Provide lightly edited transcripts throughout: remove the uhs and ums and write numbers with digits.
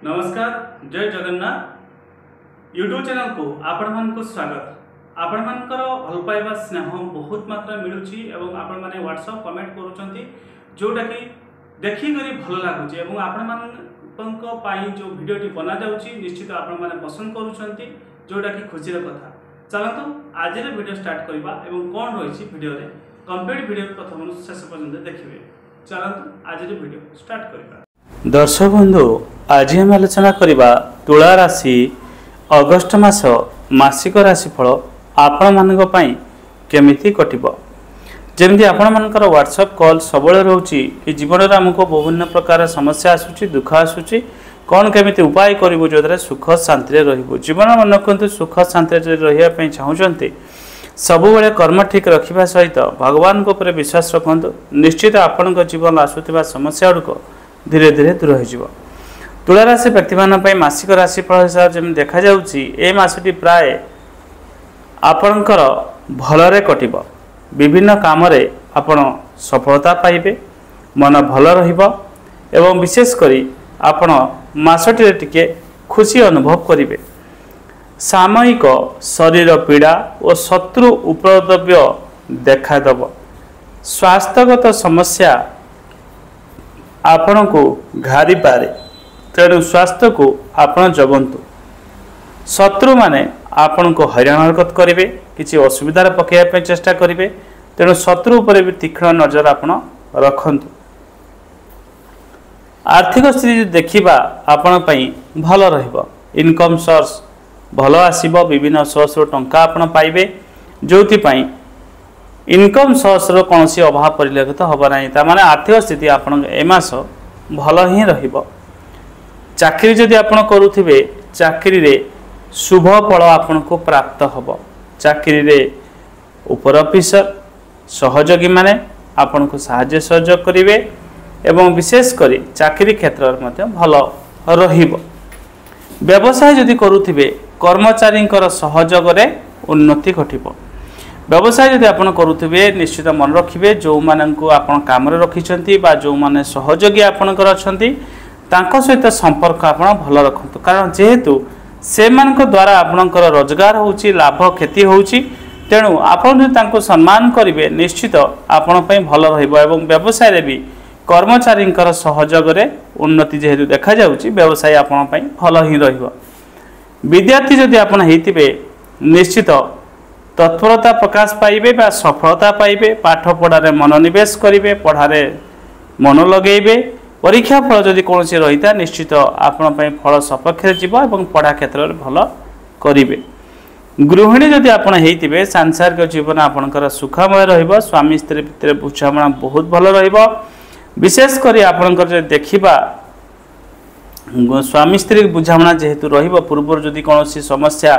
नमस्कार जय Jagannath YouTube channel को आपण मानक स्वागत। आपण मानकर भल पाइबा स्नेह बहुत मात्रा मिलुची एवं आपण माने व्हाट्सएप कमेंट करूचंती जोटा कि देखि करी भल लागुची एवं आपण मानक पाई जो वीडियोटी बना जाउची निश्चित आपण माने पसंद करूचंती जोटा कि खुशी रे कथा। चलंतु आज रे वीडियो स्टार्ट करबा एवं कोन रहिची वीडियो रे कंप्लीट वीडियो प्रथम शेष पर्यंत देखिबे। चलंतु आज रे वीडियो स्टार्ट करबा। दर्शक बंधु आज हम आलोचना करबा तुला राशि अगस्त मास मासिक राशिफल आपण मानक पई केमिति कटिबो। जेमति आपण मानकर व्हाट्सएप कॉल सबले रहउची कि जीवन रे हमको विभिन्न प्रकार समस्या आसुची दुख आसुची कोन केमिति उपाय करिवो जोदरे सुख शांति रे रहिबो। जीवन मन कोन सुख शांति रे रहिया पई चाहुचंती सबु बेले कर्म ठीक रखिबा सहित भगवान को ऊपर विश्वास रखंतु निश्चित आपण को जीवन आसुतिबा समस्या को धीरे धीरे दूर हो। तुला राशि व्यक्ति मान मासिक राशिफल हिसाब से देखा जाउची ए मासटी प्राय आपणकर भलरे कटिबो। विभिन्न काम रे आपण सफलता पाइबे मन भल रहिबो एवं विशेष करी आपण मासटी रे टिके खुशी अनुभव करिवे। सामयिक शरीर पीड़ा और शत्रु उपद्रव्य देखा दब। स्वास्थ्यगत समस्या आपण को घारी पारे तेणु स्वास्थ्य को आपण जगंतु। शत्रु माने आपण को हैरान हरकत करेंगे किसी असुविधार पकड़ा चेष्टा करेंगे तेणु शत्रु उपर भी तीक्ष्ण नजर आपण रखंतु। आर्थिक स्थिति देखिबा आपण पई भल रहिबो। इनकम सोर्स भल आसीबो। विभिन्न सोर्स रो टंका आपण पाइबे जोथि पई इनकम सोर्स रो कोनसी अभाव परिलक्षित होबा नाही। ता माने आर्थिक स्थिति आपण ए मास भल ही रहिबो। चाकरी जदि आपण करूथिबे चाकरी रे शुभ फल आपण को प्राप्त होबो। चाकरी रे ऊपर ऑफिसर सहयोगी माने आपण को सहाय्य सहयोग करिवे एवं विशेष करी चाकरी क्षेत्र मध्ये भल रहिबो। व्यवसाय जदि करूथिबे कर्मचारींकर सहयोग रे उन्नति घटिबो। व्यवसाय जदि आपण करूथिबे निश्चित मन रखिबे जो माननकु आपण काम रे रखिछंती बा जो माने सहयोगी आपणकर अछंती तांको सहित संपर्क आपण भल रखंतु कारण जेहेतु से मानक द्वारा आपणकर रोजगार होउची लाभ क्षति होउची तेणु आपण जो तांको सम्मान करिवे निश्चित आपण पई भल रहइबो एवं व्यवसाय रे भी कर्मचारींकर सहयोग रे उन्नति जेहेतु देखा जाउची व्यवसाय आपण पई भल ही रहिबो। विद्यार्थी जदि आपण हेतिबे निश्चित तत्परता प्रकाश पाइबे बा सफलता पाइबे। पाठ पढ़ारे मनोनिवेश करिवे पढ़ारे मन लगेबे। परीक्षा फल जदि कौन रहीता निश्चित आपण पई फल सपक्ष जीव एवं पढ़ा क्षेत्र में भल करिवे। गृहिणी जदि आपण हेतिबे सांसारिक जीवन आपणकर सुखमय रहिबो। स्वामी स्त्री भितर बुझामणा बहुत भल रहिबो। विशेष करी आपणकर जे देखिबा स्वामी स्त्री बुझामणा जेहेतु रहिबो पूर्व जदि कौन समस्या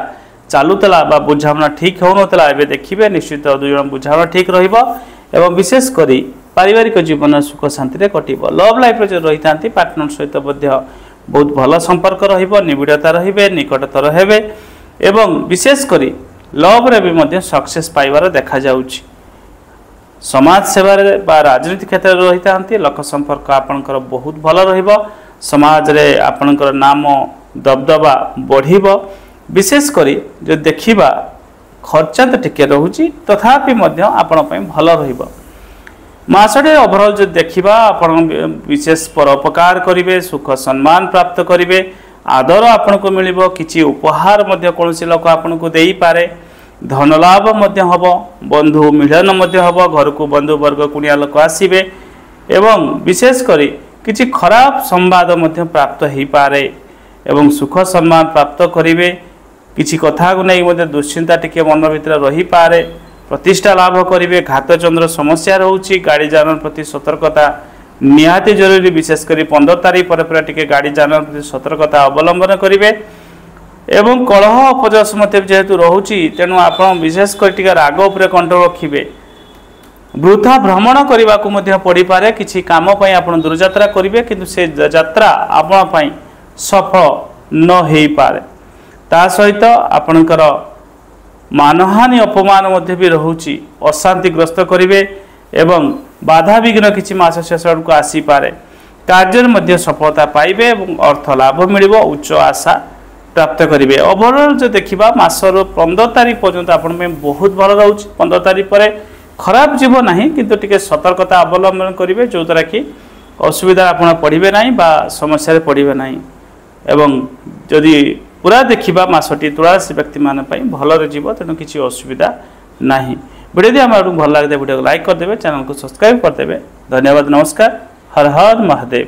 चालुतला बा बुझामणा ठीक होनतला एबे देखिबे निश्चित दुई जन बुझामणा ठीक रहिबो एवं विशेष करी पारिवारिक जीवन सुख शांति रे कटिबो। लव लाइफ रे रहितांती पार्टनर सहित मध्य बहुत भल संपर्क रहिबो निबिड़ता रहिबे निकटतर हेबे एवं विशेष करी लव रे भी मध्य सक्सेस पाइबार देखा जाउची। समाज सेवा रे बा राजनीति क्षेत्र रे रहितांती लोक संपर्क आपनकर बहुत भल रहिबो। समाज रे आपनकर नाम दबदबा बढ़िबो। विशेष करी जो देखिबा खर्चा तो टिके रहूची तथापि मध्य आपण पई भल रहिबो। मासटे ओवरऑल जो देखिबा आपण विशेष परोपकार करिवे सुख सम्मान प्राप्त करिवे आदर आपण को मिलिबो। किछि उपहार मध्य कोनसी लोक आपण को देई पारे धन लाभ मध्य हबो। बंधु मिलन मध्य हबो। घर को बंधु वर्ग कुनिया लोक आसीबे एवं विशेष करी किछि खराब संवाद मध्य प्राप्त हेई पारे एवं सुख सम्मान प्राप्त करिवे। किछि कथा को नहीं मध्य दुश्चिंता टिके मन भीतर रही पारे। प्रतिष्ठा लाभ करिवे। घात चंद्र समस्या रहउची गाड़ी जान प्रति सतर्कता निहाती जरूरी। विशेष करी 15 तारीख पर टिके गाड़ी जान प्रति सतर्कता अवलंबन करिवे एवं कलह अपजस मते जेहेतु रहउची तेनु आपण विशेष कर टिके राग ऊपर कंट्रोल रखिबे। वृथा भ्रमण करबा को मध्य पड़ी पारे। किछि काम पई आपण दूरयात्रा करिवे किंतु से यात्रा आपण पई सफल न हेई पारे। ता सहित आपणकर मानहानि अपमान मध्य भी रहउची अशांतिग्रस्त करिवे एवं बाधा विघ्न किछि मास शेष को आसी पारे। कार्य मध्य सफलता पाइबे एवं अर्थ लाभ मिलिबो उच्च आशा प्राप्त करेंगे। ओवरऑल जो देखा मासर 15 तारीख पर्यंत आपण बहुत भल रोचे। 15 तारीख पर खराब जीव ना किंतु टिके सतर्कता अवलंबन करेंगे जो द्वारा कि असुविधा आपण पड़े ना बा समस्या पड़े ना। एवं जदि पूरा देखा मासटी तुला राशि व्यक्ति मान भल जीव तेणु किसी असुविधा ना। वीडियो दी आम भल लगे वीडियो को लाइक करदे, चैनल को सब्सक्राइब करदे। धन्यवाद, नमस्कार, हर हर महादेव।